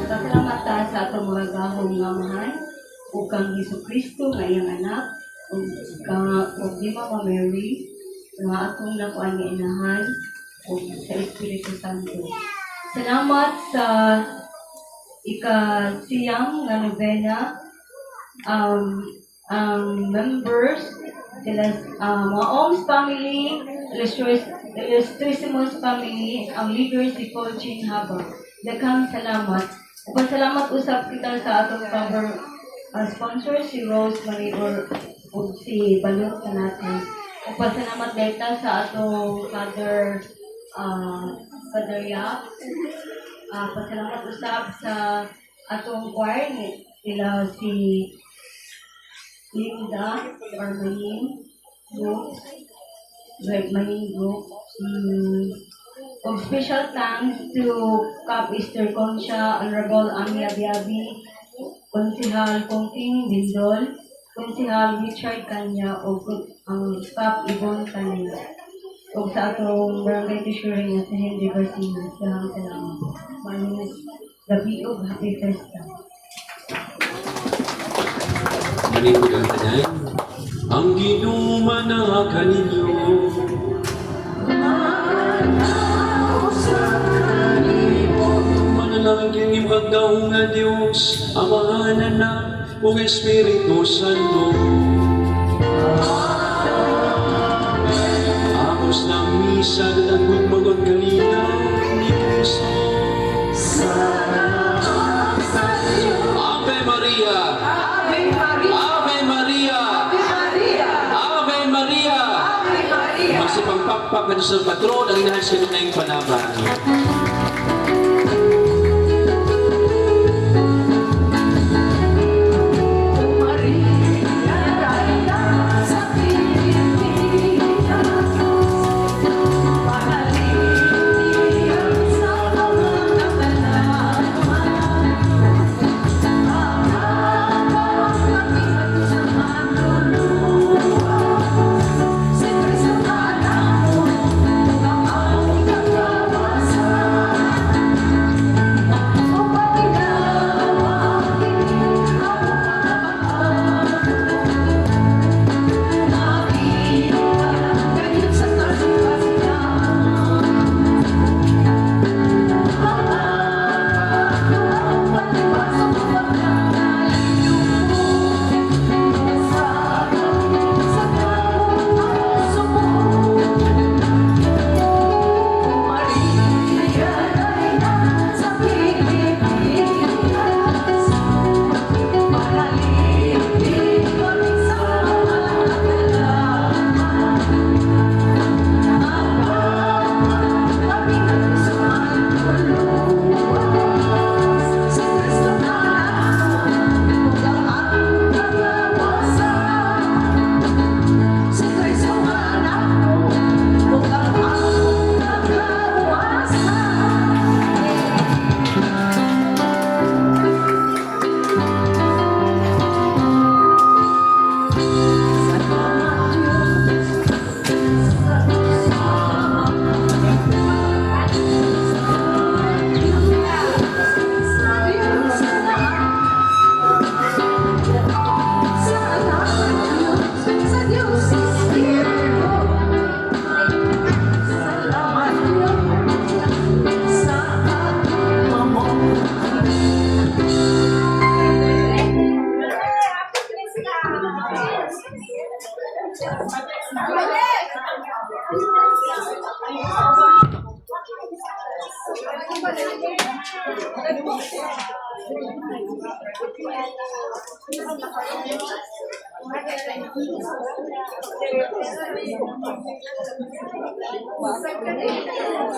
Salamat sa atong mga gahong nga mahal, ug kang Hesus Kristo nga iyang anak, ug di Mama Mary, nga atong nakuan nga inahan o sa Espiritu Santo. Salamat sa ika-siyam nga novena. Ang members sila mga OMS family, Illustrissimus family, ang leaders si Colchin Haba. Daghang salamat. Pasalamat usab kita sa atong cover sponsor si Rosemary or si Balot sa natin. Pasalamat data sa atong Father Yap. Pasalamat usab sa atong choir sila si Linda or Mayin Group. Special thanks to Cap Easter Concha, Honorable Amia Biabi, Konsihal Kongting Bindol, Konsihal Richard Kanya, o Cap Ibon Kanya. O sa atong barangay tissuring sa Henry Garcia. Salamat. Maraming gabi o happy festa. Maningod ang tanan. Ang ginuma kaninyo. Manalangin yung pagdaong nga Diyos, Amahan na o Espiritu Santo. Agos ng misa at magmagod kalinaw ni Kristo. Ave Maria! Ave Maria! Ave Maria! Magsipagpakpak sa patron ang inahan sa yung panabang.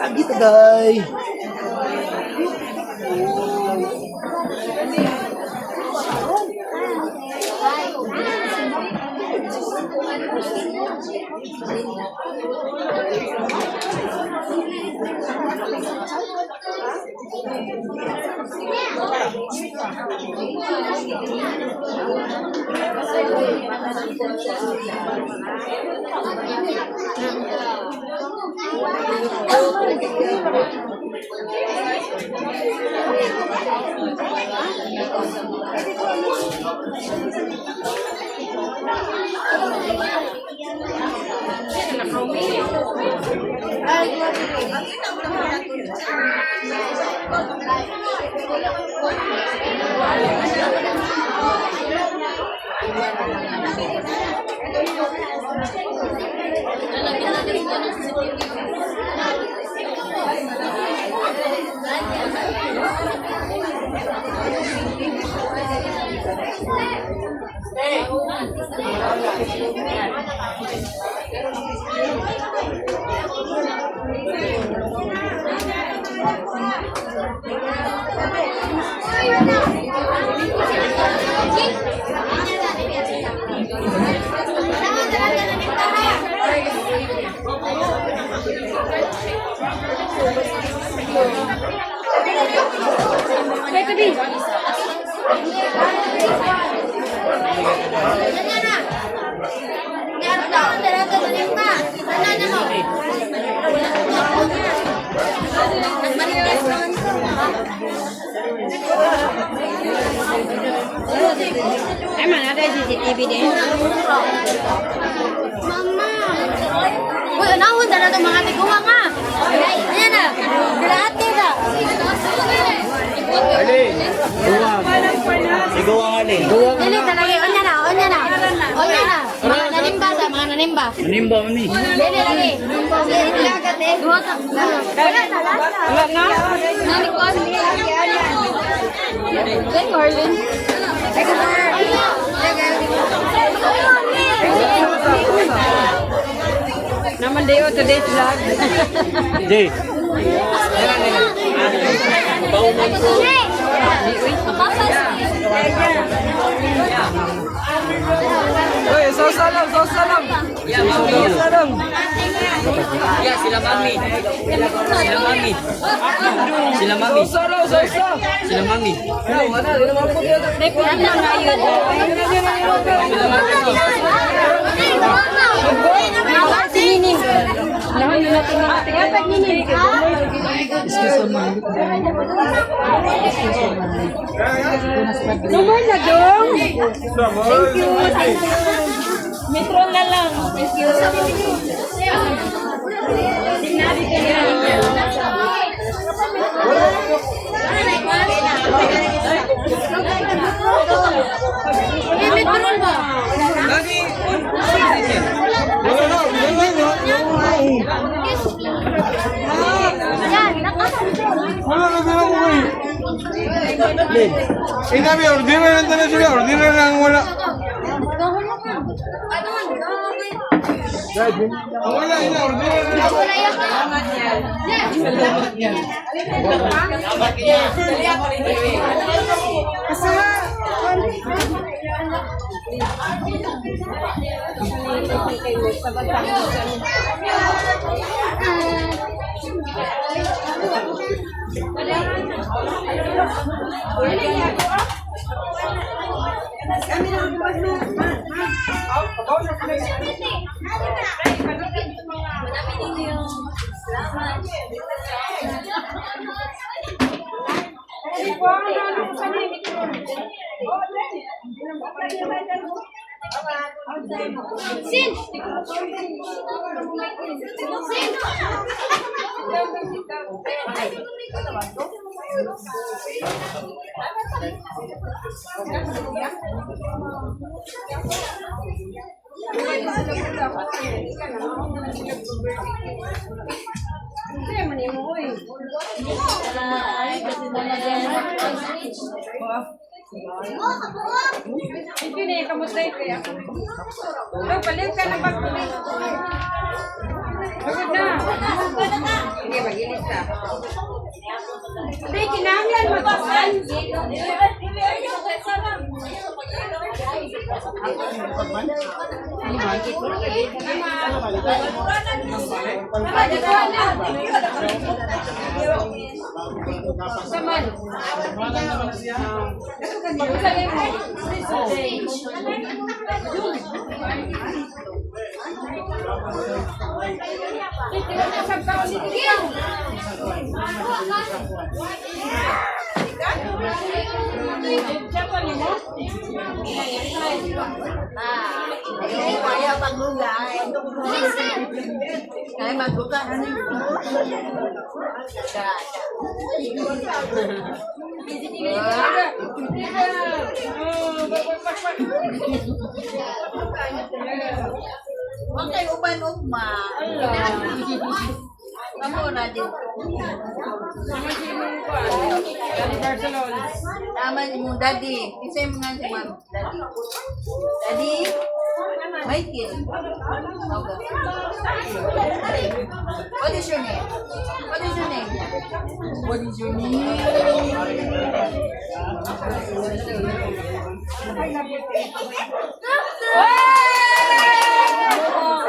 Lagi Tagay. Nakauwi. Ay, mana ada CCTV din. Mama. Uy, anahon na itong mga tiguwa nga. Ayan na. Grabe na. Ali, guwang. Iguwang ali. Dili talaga. Onya na. Onya na. Onya na. Mga nanimba sa mga nanimba. Nanimba mo ni. Dili lagi. Dili lagat eh. Wala na. Wala na. Nani ko. Then Marlon. Naman Deo, today's vlog. Jay. Oy, sasalam. Ya, mami. Ya, sila mami. Sila mami. Sila mami. Number na dong. Thank you. Metro na lang. Thank you. Metro ba? Inabi, ordinary lang tayo sila. Ordinary lang wala. Wala, ordinary lang. Hindi na, kamusta ito ya? Balik ka na pag-tuloy. Pagod na. Sige, mag-inis ka. Hindi, kinanglan mag-pasan. Saman. Siapa ni mo? Kaya maglugay. Kaya maglugay. Huwag kayo uban-ugma. Kamu na din. Tama mo, daddy. Isa'y mga si ma'am. Daddy. Daddy. Michael. Okay. What is your name? What is your name? What is your name?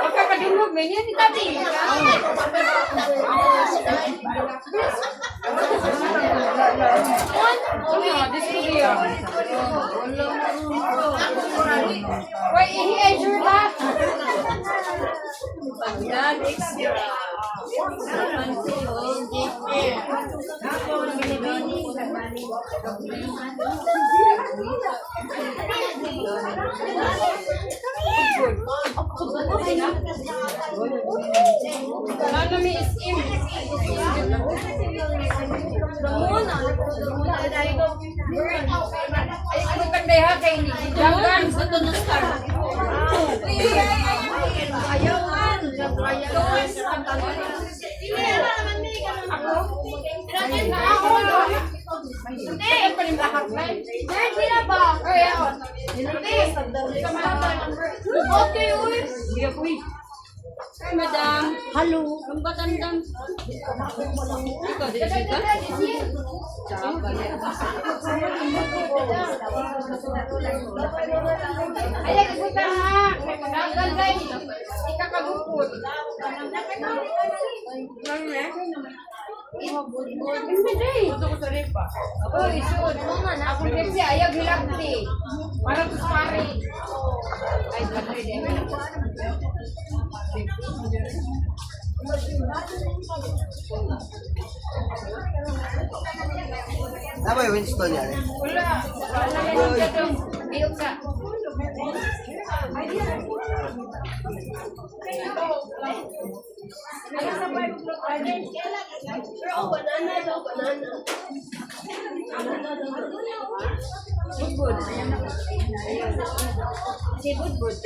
Pagkakadungog, may niya ni Tati. Wait, he injured that? Yan, extra. Ano may iskim? Ay, kanday ha kay ni. Jangan sa to na star. Ayawan. Hindi, ang panimlahak na. Sila ba? Hindi. Okay, uy. Ay, madam. Hello. Ang batandang. Ikaw, Jessica? Ay, nagpunta ha. Nagal guys. Ikakagupot. Uy, sud. Ako din siya. Ayaw hilakti. Para kuspari. Ay, patay din. Apa yung Winston yan? Wala. Wala dito. Biyok sa. Budbud. Si Budbud.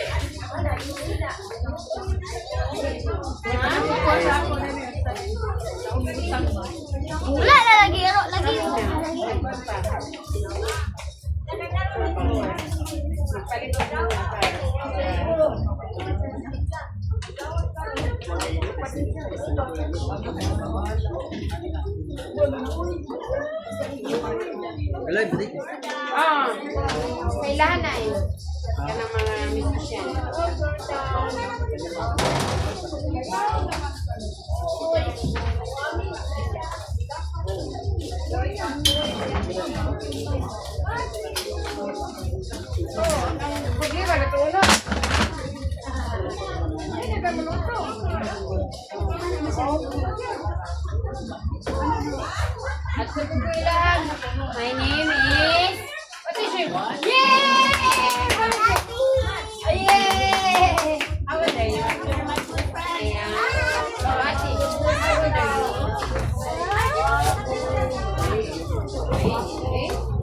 Wala na lagi, ero lagi. Alive, di? Kailangan na eh. Yan ang mga musician. Problema na ito ulo. Ay, nagkamuloto. At sa kukulaan, my name is... What is your... Yay! Yay! How old are you? Ayan. Oh, ate. How old are you?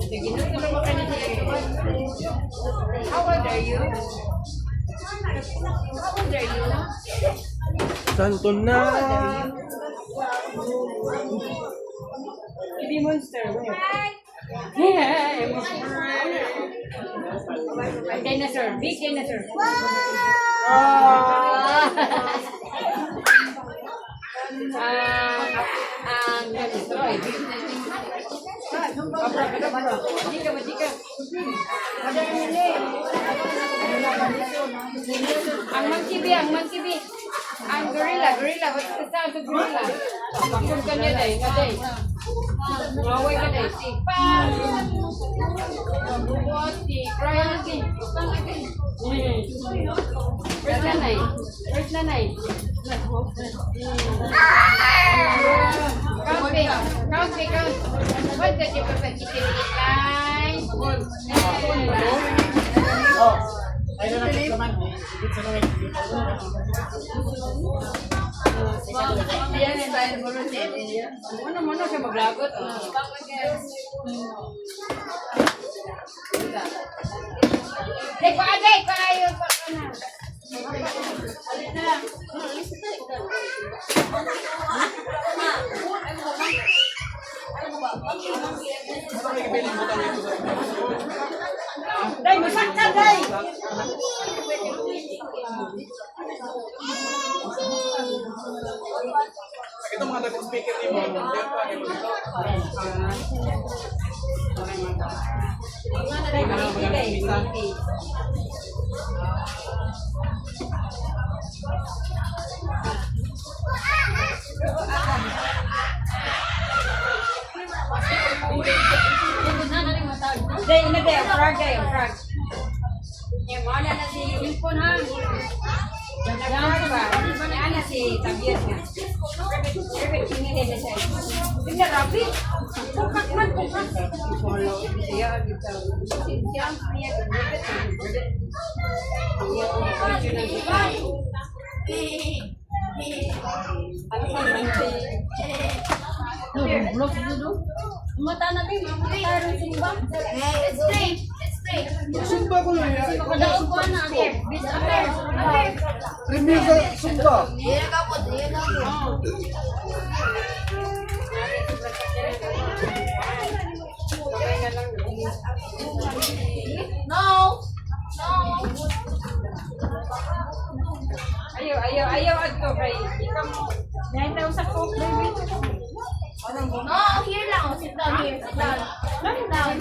Okay. Ginutulo mo ka na siya. How old are you? How old are you? Santo na. Baby monster. Yeah. Dinosaur. Big dinosaur. Destroy. Ang monkey bee. Ang gorilla. What's the sound of gorilla? Kung kanya day. Maway ka day. Si Pam. Si Crying. First nanay. Count. What does you prefer? Chicken line? Ano siya maglagot? Day, masakta, day! Ito mga nag-speaker ni mo. Day, ina day, frag day, frag. Yung mana na si Ilpon ha. Jangan ba? Mana ana si Tabias nga. Dapat tingin din siya. Tingnan Rabi. Bukat man bukat. Follow siya gitu. Siya niya dapat. Iya, blok dulu. Mata natin, tayo simba. Straight. Sumba ko na yan. Pagkadaog ko na, bis after. Review sa sumba. No. Ayaw ato kay ikaw mo. Yan daw sa coke baby. No, here lang, sit down here. Sit down. Sit down.